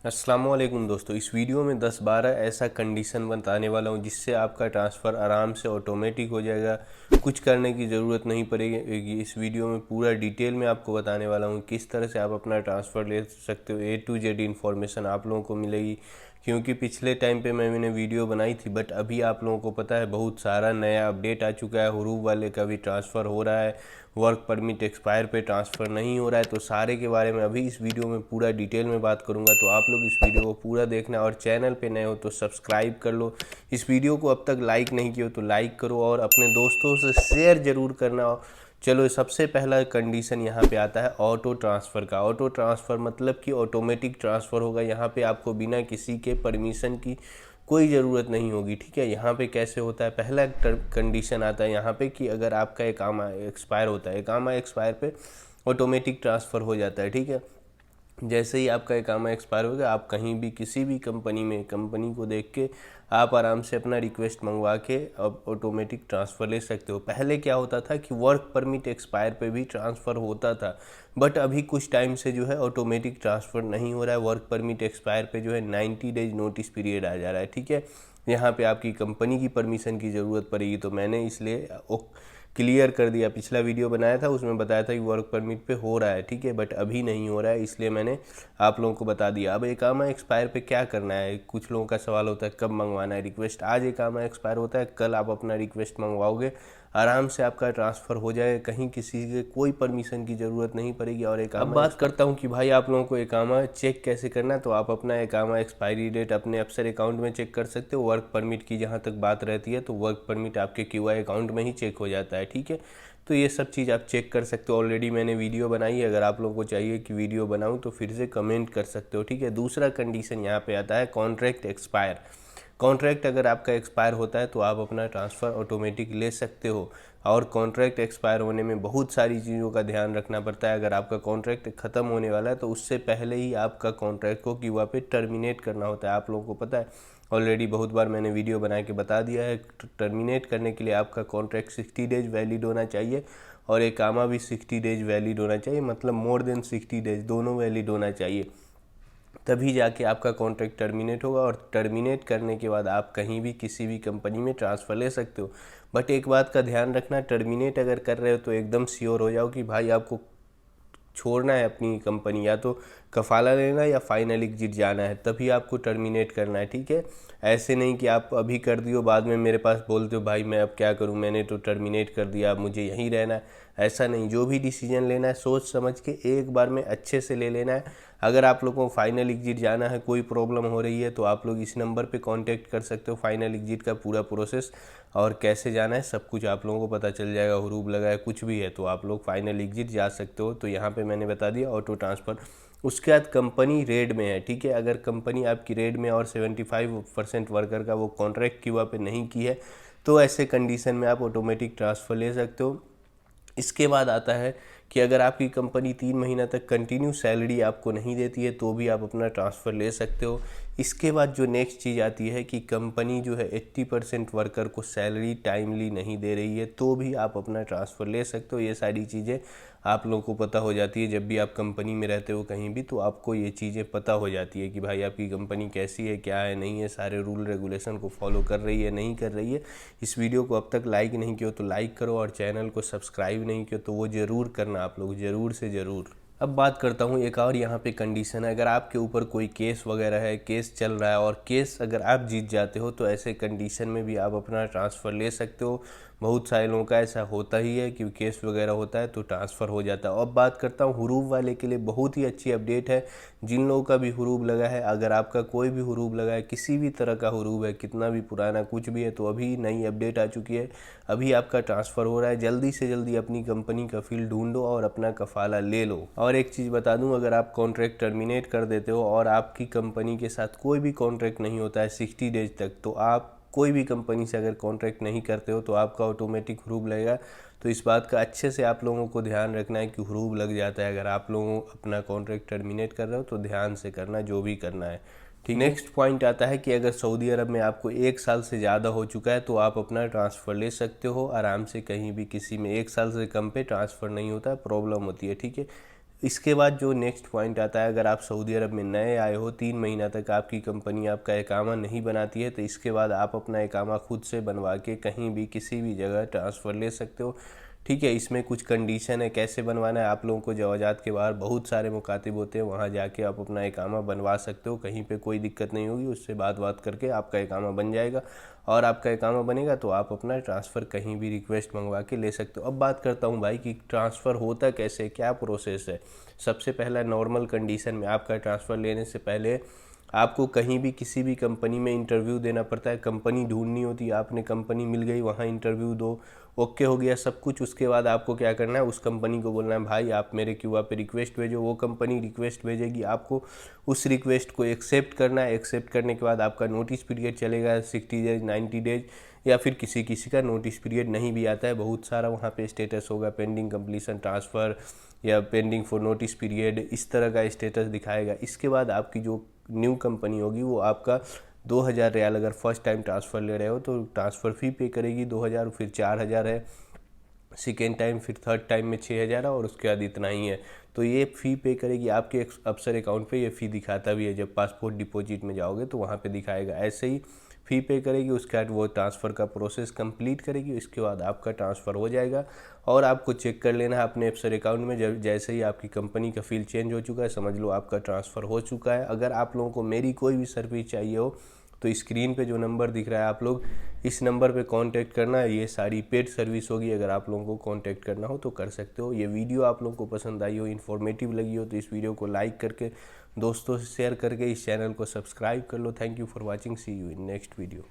अस्सलामुअलैकुम दोस्तों, इस वीडियो में 10-12 ऐसा कंडीशन बताने वाला हूँ जिससे आपका ट्रांसफ़र आराम से ऑटोमेटिक हो जाएगा। कुछ करने की ज़रूरत नहीं पड़ेगी। इस वीडियो में पूरा डिटेल में आपको बताने वाला हूँ किस तरह से आप अपना ट्रांसफ़र ले सकते हो। A to Z इन्फॉर्मेशन आप लोगों को मिलेगी, क्योंकि पिछले टाइम पे मैंने वीडियो बनाई थी, बट अभी आप लोगों को पता है बहुत सारा नया अपडेट आ चुका है। हुरूब वाले का भी ट्रांसफ़र हो रहा है, वर्क परमिट एक्सपायर पे ट्रांसफ़र नहीं हो रहा है। तो सारे के बारे में अभी इस वीडियो में पूरा डिटेल में बात करूंगा, तो आप लोग इस वीडियो को पूरा देखना। और चैनल पे नए हो तो सब्सक्राइब कर लो। इस वीडियो को अब तक लाइक नहीं किया हो तो लाइक करो और अपने दोस्तों से शेयर ज़रूर करना। चलो, सबसे पहला कंडीशन यहाँ पे आता है ऑटो ट्रांसफ़र का। ऑटो ट्रांसफ़र मतलब कि ऑटोमेटिक ट्रांसफ़र होगा। यहाँ पे आपको बिना किसी के परमिशन की कोई ज़रूरत नहीं होगी। ठीक है, यहाँ पे कैसे होता है, पहला कंडीशन आता है यहाँ पे कि अगर आपका इकामा एक्सपायर होता है, इकामा एक्सपायर पे ऑटोमेटिक ट्रांसफ़र हो जाता है। ठीक है, जैसे ही आपका इकामा एक्सपायर होगा, आप कहीं भी किसी भी कंपनी में, कंपनी को देख के आप आराम से अपना रिक्वेस्ट मंगवा के अब ऑटोमेटिक ट्रांसफ़र ले सकते हो। पहले क्या होता था कि वर्क परमिट एक्सपायर पे भी ट्रांसफ़र होता था, बट अभी कुछ टाइम से जो है ऑटोमेटिक ट्रांसफ़र नहीं हो रहा है। वर्क परमिट एक्सपायर पे जो है 90 डेज नोटिस पीरियड आ जा रहा है। ठीक है, यहाँ पे आपकी कंपनी की परमिशन की ज़रूरत पड़ेगी, तो मैंने इसलिए क्लियर कर दिया। पिछला वीडियो बनाया था उसमें बताया था कि वर्क परमिट पे हो रहा है, ठीक है, बट अभी नहीं हो रहा है, इसलिए मैंने आप लोगों को बता दिया। अब इकामा एक्सपायर पे क्या करना है, कुछ लोगों का सवाल होता है कब मंगवाना है रिक्वेस्ट। आज इकामा एक्सपायर होता है, कल आप अपना रिक्वेस्ट मंगवाओगे, आराम से आपका ट्रांसफ़र हो जाएगा, कहीं किसी के कोई परमिशन की ज़रूरत नहीं पड़ेगी। और इकामा, अब बात करता हूँ कि भाई आप लोगों को इकामा चेक कैसे करना है, तो आप अपना इकामा एक्सपायरी डेट अपने अफसर अकाउंट में चेक कर सकते हो। वर्क परमिट की जहाँ तक बात रहती है तो वर्क परमिट आपके QI अकाउंट में ही चेक हो जाता है। ठीक है, तो ये सब चीज़ आप चेक कर सकते हो। ऑलरेडी मैंने वीडियो बनाई है, अगर आप लोगों को चाहिए कि वीडियो बनाऊँ तो फिर से कमेंट कर सकते हो। ठीक है, दूसरा कंडीशन यहाँ पे आता है कॉन्ट्रैक्ट एक्सपायर। कॉन्ट्रैक्ट अगर आपका एक्सपायर होता है तो आप अपना ट्रांसफ़र ऑटोमेटिक ले सकते हो। और कॉन्ट्रैक्ट एक्सपायर होने में बहुत सारी चीज़ों का ध्यान रखना पड़ता है। अगर आपका कॉन्ट्रैक्ट ख़त्म होने वाला है तो उससे पहले ही आपका कॉन्ट्रैक्ट को QA पे टर्मिनेट करना होता है। आप लोगों को पता है, ऑलरेडी बहुत बार मैंने वीडियो बना के बता दिया है। टर्मिनेट करने के लिए आपका कॉन्ट्रैक्ट 60 डेज वैलिड होना चाहिए और इकामा भी 60 डेज वैलिड होना चाहिए, मतलब मोर देन 60 डेज दोनों वैलिड होना चाहिए, तभी जाके आपका कॉन्ट्रैक्ट टर्मिनेट होगा। और टर्मिनेट करने के बाद आप कहीं भी किसी भी कंपनी में ट्रांसफ़र ले सकते हो। बट एक बात का ध्यान रखना, टर्मिनेट अगर कर रहे हो तो एकदम श्योर हो जाओ कि भाई आपको छोड़ना है अपनी कंपनी, या तो कफाला लेना है या फाइनल एग्जिट जाना है, तभी आपको टर्मिनेट करना है। ठीक है, ऐसे नहीं कि आप अभी कर दियो बाद में मेरे पास बोलते हो भाई मैं अब क्या करूं, मैंने तो टर्मिनेट कर दिया, अब मुझे यहीं रहना है। ऐसा नहीं, जो भी डिसीजन लेना है सोच समझ के एक बार में अच्छे से ले लेना है। अगर आप लोगों को फाइनल एग्जिट जाना है, कोई प्रॉब्लम हो रही है, तो आप लोग इस नंबर पे कांटेक्ट कर सकते हो। फाइनल एग्जिट का पूरा प्रोसेस और कैसे जाना है सब कुछ आप लोगों को पता चल जाएगा। हुरूब लगा है कुछ भी है तो आप लोग फाइनल एग्जिट जा सकते हो। तो यहाँ पे मैंने बता दिया ऑटो ट्रांसफ़र। उसके बाद कंपनी रेड में है। ठीक है, अगर कंपनी आपकी रेड में और 75% वर्कर का वो कॉन्ट्रैक्ट QA पे नहीं की है तो ऐसे कंडीशन में आप ऑटोमेटिक ट्रांसफ़र ले सकते हो। इसके बाद आता है कि अगर आपकी कंपनी 3 महीना तक कंटिन्यू सैलरी आपको नहीं देती है तो भी आप अपना ट्रांसफ़र ले सकते हो। इसके बाद जो नेक्स्ट चीज़ आती है कि कंपनी जो है 80% वर्कर को सैलरी टाइमली नहीं दे रही है तो भी आप अपना ट्रांसफ़र ले सकते हो। ये सारी चीज़ें आप लोगों को पता हो जाती है, जब भी आप कंपनी में रहते हो कहीं भी तो आपको ये चीज़ें पता हो जाती है कि भाई आपकी कंपनी कैसी है, क्या है, नहीं है, सारे रूल रेगुलेशन को फॉलो कर रही है, नहीं कर रही है। इस वीडियो को अब तक लाइक नहीं किया तो लाइक करो, और चैनल को सब्सक्राइब नहीं किया तो वो ज़रूर करना, आप लोग ज़रूर से ज़रूर। अब बात करता हूँ एक और यहाँ पे कंडीशन है, अगर आपके ऊपर कोई केस वगैरह है, केस चल रहा है और केस अगर आप जीत जाते हो तो ऐसे कंडीशन में भी आप अपना ट्रांसफ़र ले सकते हो। बहुत सारे लोगों का ऐसा होता ही है कि केस वगैरह होता है तो ट्रांसफ़र हो जाता है। अब बात करता हूँ हुरूब वाले के लिए बहुत ही अच्छी अपडेट है। जिन लोगों का भी हुरूब लगा है, अगर आपका कोई भी हुरूब लगा है, किसी भी तरह का हुरूब है, कितना भी पुराना कुछ भी है, तो अभी नई अपडेट आ चुकी है, अभी आपका ट्रांसफ़र हो रहा है। जल्दी से जल्दी अपनी कंपनी का फील्ड ढूंढो और अपना कफाला ले लो। और एक चीज़ बता दूं, अगर आप कॉन्ट्रैक्ट टर्मिनेट कर देते हो और आपकी कंपनी के साथ कोई भी कॉन्ट्रैक्ट नहीं होता है 60 डेज तक, तो आप कोई भी कंपनी से अगर कॉन्ट्रैक्ट नहीं करते हो तो आपका ऑटोमेटिक हुरूब लगेगा। तो इस बात का अच्छे से आप लोगों को ध्यान रखना है कि हुरूब लग जाता है। अगर आप लोगों अपना कॉन्ट्रैक्ट टर्मिनेट कर रहे हो तो ध्यान से करना जो भी करना है। ठीक, नेक्स्ट पॉइंट आता है कि अगर सऊदी अरब में आपको 1 साल से ज़्यादा हो चुका है तो आप अपना ट्रांसफ़र ले सकते हो आराम से, कहीं भी किसी में 1 साल से कम पे ट्रांसफ़र नहीं होता है, प्रॉब्लम होती है। ठीक है, इसके बाद जो नेक्स्ट पॉइंट आता है, अगर आप सऊदी अरब में नए आए हो, 3 महीना तक आपकी कंपनी आपका इकामा नहीं बनाती है, तो इसके बाद आप अपना इकामा खुद से बनवा के कहीं भी किसी भी जगह ट्रांसफ़र ले सकते हो। ठीक है, इसमें कुछ कंडीशन है कैसे बनवाना है। आप लोगों को जवाजात के बाहर बहुत सारे मुकातिब होते हैं, वहाँ जाके आप अपना इकामा बनवा सकते हो, कहीं पे कोई दिक्कत नहीं होगी। उससे बात करके आपका इकामा बन जाएगा, और आपका इकामा बनेगा तो आप अपना ट्रांसफ़र कहीं भी रिक्वेस्ट मंगवा के ले सकते हो। अब बात करता हूँ भाई कि ट्रांसफ़र होता कैसे, क्या प्रोसेस है। सबसे पहला, नॉर्मल कंडीशन में आपका ट्रांसफ़र लेने से पहले आपको कहीं भी किसी भी कंपनी में इंटरव्यू देना पड़ता है। कंपनी ढूंढनी होती है, आपने कंपनी मिल गई, वहाँ इंटरव्यू दो, ओके हो गया सब कुछ। उसके बाद आपको क्या करना है, उस कंपनी को बोलना है भाई आप मेरे क्यूआर पे रिक्वेस्ट भेजो। वो कंपनी रिक्वेस्ट भेजेगी, आपको उस रिक्वेस्ट को एक्सेप्ट करना है। एक्सेप्ट करने के बाद आपका नोटिस पीरियड चलेगा 60 डेज, 90 डेज, या फिर किसी किसी का नोटिस पीरियड नहीं भी आता है। बहुत सारा वहाँ पे स्टेटस होगा, पेंडिंग कंप्लीशन ट्रांसफ़र या पेंडिंग फॉर नोटिस पीरियड, इस तरह का स्टेटस दिखाएगा। इसके बाद आपकी जो न्यू कंपनी होगी वो आपका 2000 रियाल, अगर फर्स्ट टाइम ट्रांसफ़र ले रहे हो तो ट्रांसफ़र फ़ी पे करेगी 2000, फिर 4000 है सेकेंड टाइम, फिर थर्ड टाइम में 6000 है, और उसके बाद इतना ही है। तो ये फ़ी पे करेगी आपके अफसर अकाउंट पे। ये फ़ी दिखाता भी है, जब पासपोर्ट डिपॉजिट में जाओगे तो वहाँ पे दिखाएगा। ऐसे ही फ़ी पे करेगी, उसके बाद वो ट्रांसफ़र का प्रोसेस कंप्लीट करेगी, उसके बाद आपका ट्रांसफ़र हो जाएगा। और आपको चेक कर लेना है अपने अफसर अकाउंट में, जब जैसे ही आपकी कंपनी का फील्ड चेंज हो चुका है, समझ लो आपका ट्रांसफ़र हो चुका है। अगर आप लोगों को मेरी कोई भी सर्विस चाहिए हो तो स्क्रीन पे जो नंबर दिख रहा है, आप लोग इस नंबर पे कांटेक्ट करना है। ये सारी पेड सर्विस होगी, अगर आप लोगों को कांटेक्ट करना हो तो कर सकते हो। ये वीडियो आप लोगों को पसंद आई हो, इन्फॉर्मेटिव लगी हो, तो इस वीडियो को लाइक करके दोस्तों से शेयर करके इस चैनल को सब्सक्राइब कर लो। Thank you for watching, see you in next video.